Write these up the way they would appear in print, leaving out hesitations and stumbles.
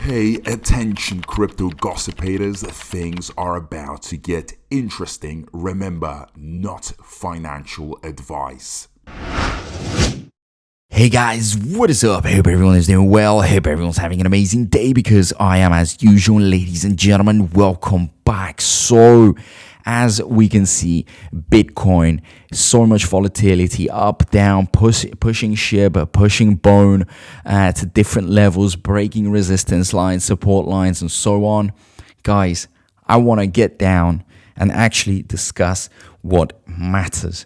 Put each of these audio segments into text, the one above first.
Pay attention, crypto gossipators. Things are about to get interesting. Remember, not financial advice. Hey guys, what is up? I hope everyone is doing well. I hope everyone's having an amazing day because I am, as usual. Ladies and gentlemen, welcome back. So, as we can see, Bitcoin, so much volatility, up, down, pushing Shib, pushing Bone to different levels, breaking resistance lines, support lines, and so on. Guys, I want to get down and actually discuss what matters.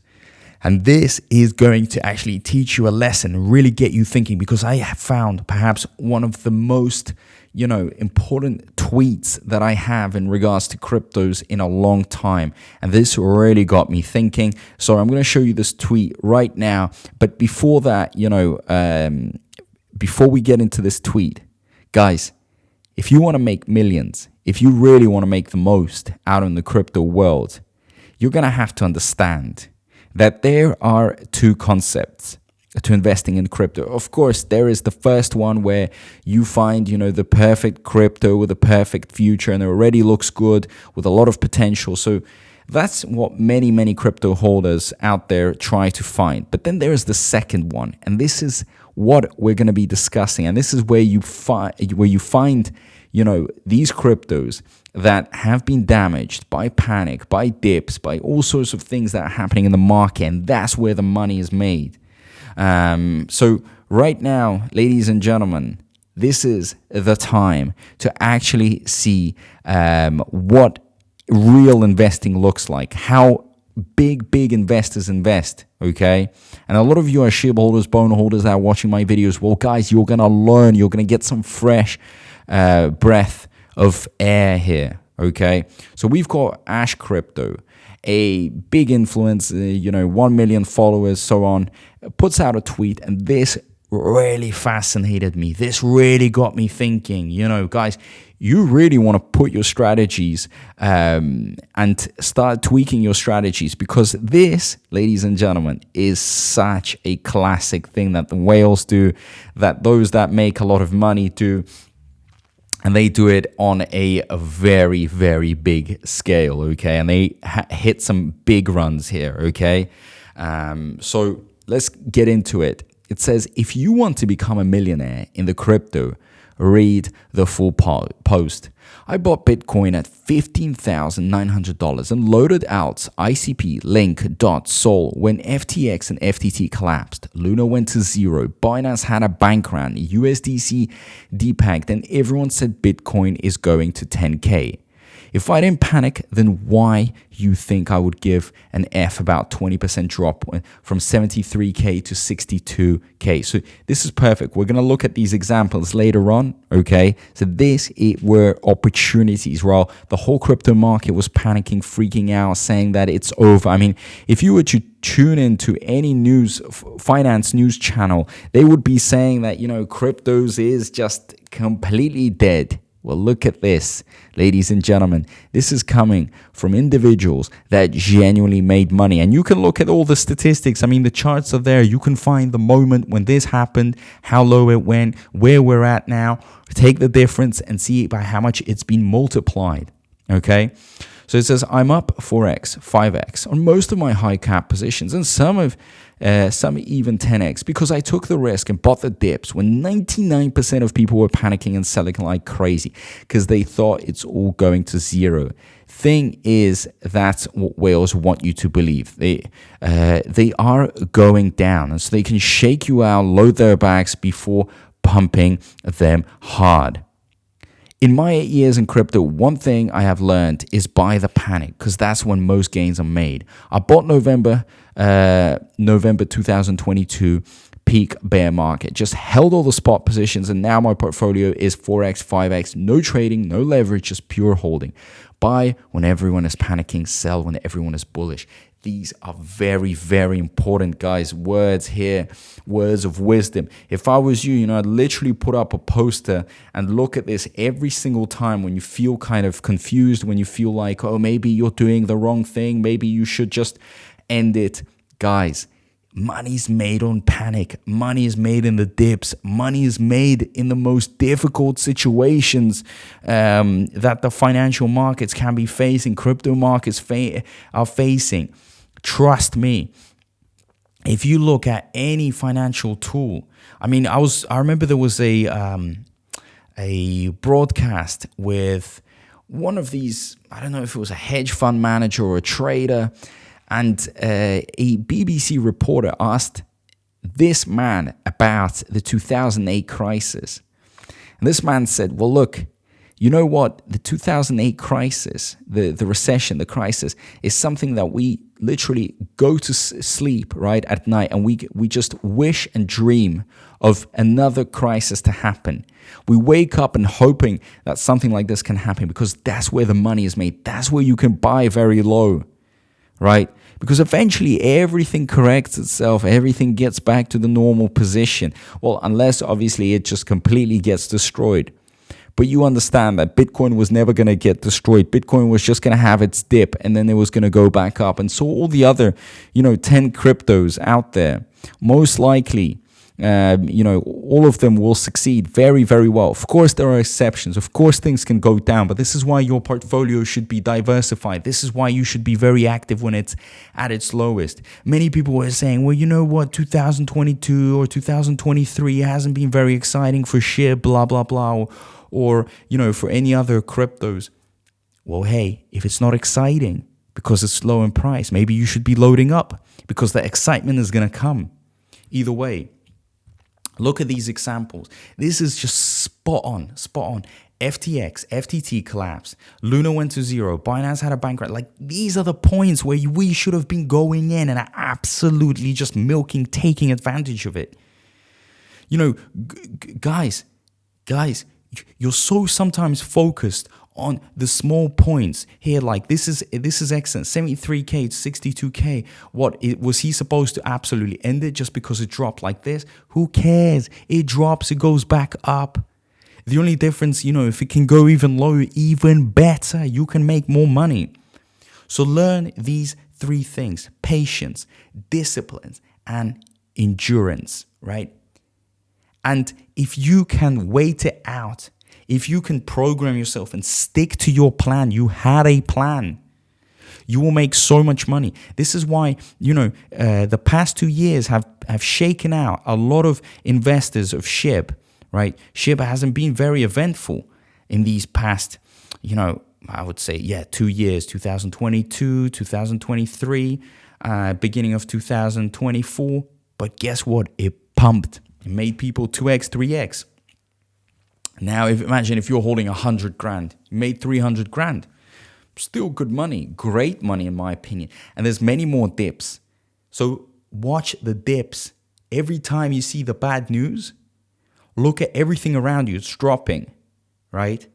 And this is going to actually teach you a lesson, really get you thinking, because I have found perhaps one of the most, important tweets that I have in regards to cryptos in a long time. And this really got me thinking. So I'm going to show you this tweet right now. But before that, before we get into this tweet, guys, if you want to make millions, if you really want to make the most out in the crypto world, you're going to have to understand that there are two concepts to investing in crypto. Of course, there is the first one where you find, the perfect crypto with a perfect future and it already looks good with a lot of potential. So that's what many crypto holders out there try to find. But then there is the second one, and this is what we're going to be discussing. And this is where you find these cryptos that have been damaged by panic, by dips, by all sorts of things that are happening in the market, and that's where the money is made. So right now, ladies and gentlemen, this is the time to actually see what real investing looks like, how big investors invest, okay? And a lot of you are Shib holders, Bone holders that are watching my videos. Well, guys, you're going to learn, you're going to get some fresh breath of air here, okay? So we've got Ash Crypto, a big influence, 1 million followers, so on, puts out a tweet, and this really fascinated me. This really got me thinking, guys, you really want to put your strategies and start tweaking your strategies, because this, ladies and gentlemen, is such a classic thing that the whales do, that those that make a lot of money do. And they do it on a very, very big scale, okay? And they hit some big runs here, okay? So let's get into it. It says, if you want to become a millionaire in the crypto, read the full post. I bought Bitcoin at $15,900 and loaded out ICP Link.Sol when FTX and FTT collapsed. Luna went to zero. Binance had a bank run. USDC depegged, and everyone said Bitcoin is going to 10K. If I didn't panic, then why you think I would give an F about 20% drop from 73K to 62K? So this is perfect. We're going to look at these examples later on, okay? So were opportunities while the whole crypto market was panicking, freaking out, saying that it's over. I mean, if you were to tune into any finance news channel, they would be saying that, cryptos is just completely dead. Well, look at this, ladies and gentlemen. This is coming from individuals that genuinely made money. And you can look at all the statistics. I mean, the charts are there. You can find the moment when this happened, how low it went, where we're at now. Take the difference and see by how much it's been multiplied, okay? So it says, I'm up 4x, 5x on most of my high cap positions, and some even 10x, because I took the risk and bought the dips when 99% of people were panicking and selling like crazy because they thought it's all going to zero. Thing is, that's what whales want you to believe. They are going down, and so they can shake you out, load their bags before pumping them hard. In my 8 years in crypto, one thing I have learned is buy the panic, because that's when most gains are made. I bought November 2022 peak bear market, just held all the spot positions, and now my portfolio is 4x, 5x, no trading, no leverage, just pure holding. Buy when everyone is panicking, sell when everyone is bullish. These are very, very important, guys. Words here, words of wisdom. If I was you, I'd literally put up a poster and look at this every single time when you feel kind of confused, when you feel like, oh, maybe you're doing the wrong thing, maybe you should just end it. Guys, Money's made on panic. Money is made in the dips. Money is made in the most difficult situations that the financial markets can be facing, crypto markets are facing. Trust me. If you look at any financial tool, I mean, I remember there was a broadcast with one of these, I don't know if it was a hedge fund manager or a trader, and a BBC reporter asked this man about the 2008 crisis. And this man said, well, look, you know what? The 2008 crisis, the recession, the crisis, is something that we literally go to sleep, right, at night, and we just wish and dream of another crisis to happen. We wake up and hoping that something like this can happen because that's where the money is made. That's where you can buy very low, right? Because eventually everything corrects itself. Everything gets back to the normal position. Well, unless obviously it just completely gets destroyed. But you understand that Bitcoin was never going to get destroyed. Bitcoin was just going to have its dip and then it was going to go back up. And so all the other, 10 cryptos out there, most likely, all of them will succeed very, very well. Of course, there are exceptions. Of course, things can go down. But this is why your portfolio should be diversified. This is why you should be very active when it's at its lowest. Many people were saying, well, you know what, 2022 or 2023 hasn't been very exciting for Shib, blah, blah, blah. Or, for any other cryptos. Well, hey, if it's not exciting because it's low in price, maybe you should be loading up because the excitement is going to come. Either way, look at these examples. This is just spot on. FTX, FTT collapsed. Luna went to zero. Binance had a bank run. Like, these are the points where we should have been going in and absolutely just taking advantage of it. Guys, you're so sometimes focused on the small points here. Like this is excellent. 73K to 62K. Was he supposed to absolutely end it just because it dropped like this? Who cares? It drops, it goes back up. The only difference, if it can go even lower, even better, you can make more money. So learn these 3 things: patience, discipline, and endurance, right? And if you can wait it out, if you can program yourself and stick to your plan, you had a plan, you will make so much money. This is why, the past 2 years have shaken out a lot of investors of Shib, right? Shib hasn't been very eventful in these past, I would say, 2 years, 2022, 2023, beginning of 2024. But guess what? It pumped. It made people 2x, 3x. Now, imagine if you're holding 100 grand, you made 300 grand. Still good money, great money in my opinion. And there's many more dips. So watch the dips. Every time you see the bad news, look at everything around you. It's dropping, right?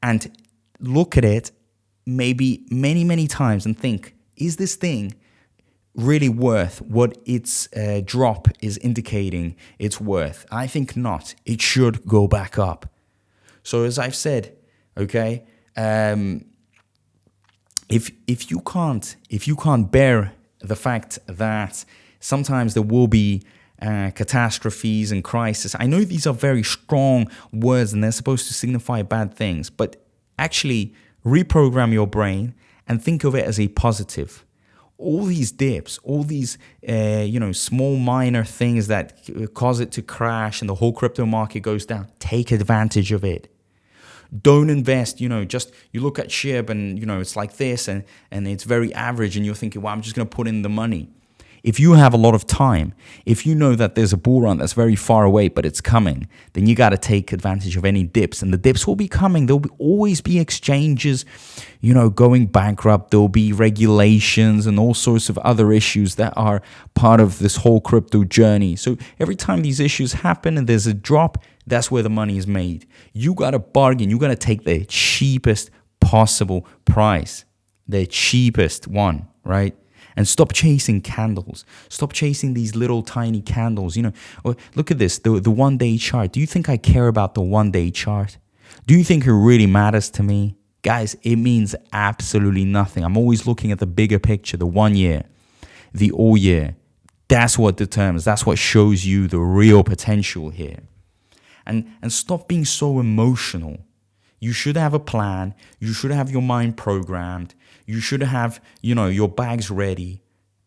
And look at it maybe many, many times and think, is this thing really worth what its drop is indicating it's worth? I think not. It should go back up. So as I've said, okay, if you can't bear the fact that sometimes there will be catastrophes and crises, I know these are very strong words and they're supposed to signify bad things, but actually reprogram your brain and think of it as a positive. All these dips, all these, small minor things that cause it to crash and the whole crypto market goes down, take advantage of it. Don't invest, just you look at Shib and, it's like this and it's very average and you're thinking, well, I'm just going to put in the money. If you have a lot of time, if you know that there's a bull run that's very far away, but it's coming, then you got to take advantage of any dips. And the dips will be coming. There'll always be exchanges, going bankrupt. There'll be regulations and all sorts of other issues that are part of this whole crypto journey. So every time these issues happen and there's a drop, that's where the money is made. You got to bargain. You got to take the cheapest possible price, the cheapest one, right? And stop chasing candles. Stop chasing these little tiny candles. Look at this, the 1 day chart. Do you think I care about the 1 day chart? Do you think it really matters to me? Guys, it means absolutely nothing. I'm always looking at the bigger picture, the 1 year, the all year, That's what determines, that's what shows you the real potential here. And stop being so emotional. You should have a plan. You should have your mind programmed. You should have, your bags ready.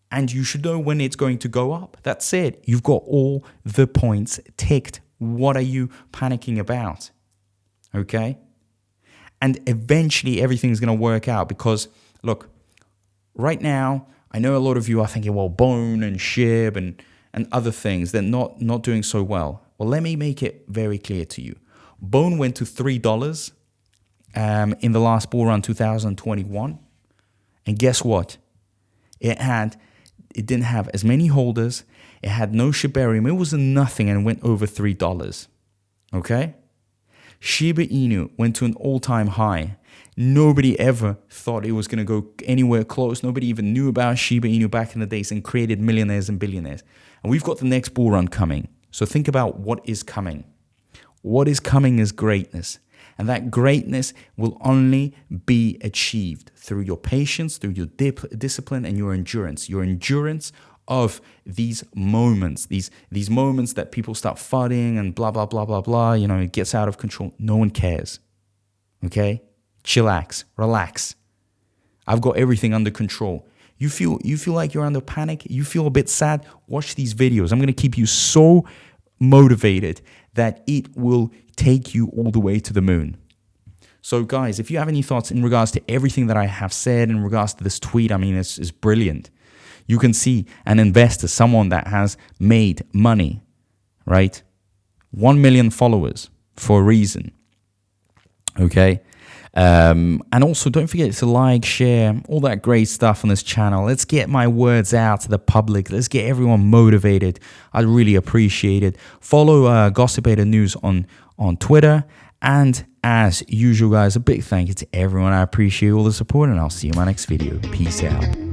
And you should know when it's going to go up. That's it. You've got all the points ticked. What are you panicking about? Okay? And eventually everything's going to work out because, look, right now, I know a lot of you are thinking, well, Bone and Shib and other things, they're not doing so well. Well, let me make it very clear to you. Bone went to $3 in the last bull run 2021. And guess what? It didn't have as many holders. It had no Shibarium. It was a nothing and went over $3. Okay? Shiba Inu went to an all-time high. Nobody ever thought it was going to go anywhere close. Nobody even knew about Shiba Inu back in the days and created millionaires and billionaires. And we've got the next bull run coming. So think about what is coming. What is coming is greatness. And that greatness will only be achieved through your patience, through your discipline and your endurance. Your endurance of these moments, these moments that people start fighting and blah, blah, blah, blah, blah. It gets out of control. No one cares. Okay? Chillax, relax. I've got everything under control. You feel like you're under panic? You feel a bit sad? Watch these videos. I'm going to keep you so motivated that it will take you all the way to the moon. So guys, if you have any thoughts in regards to everything that I have said in regards to this tweet, it's brilliant. You can see an investor, someone that has made money, right? 1 million followers for a reason. Okay? And also, don't forget to like, share, all that great stuff on this channel. Let's get my words out to the public. Let's get everyone motivated. I'd really appreciate it. Follow Gossipator News on Twitter. And as usual, guys, a big thank you to everyone. I appreciate all the support, and I'll see you in my next video. Peace out.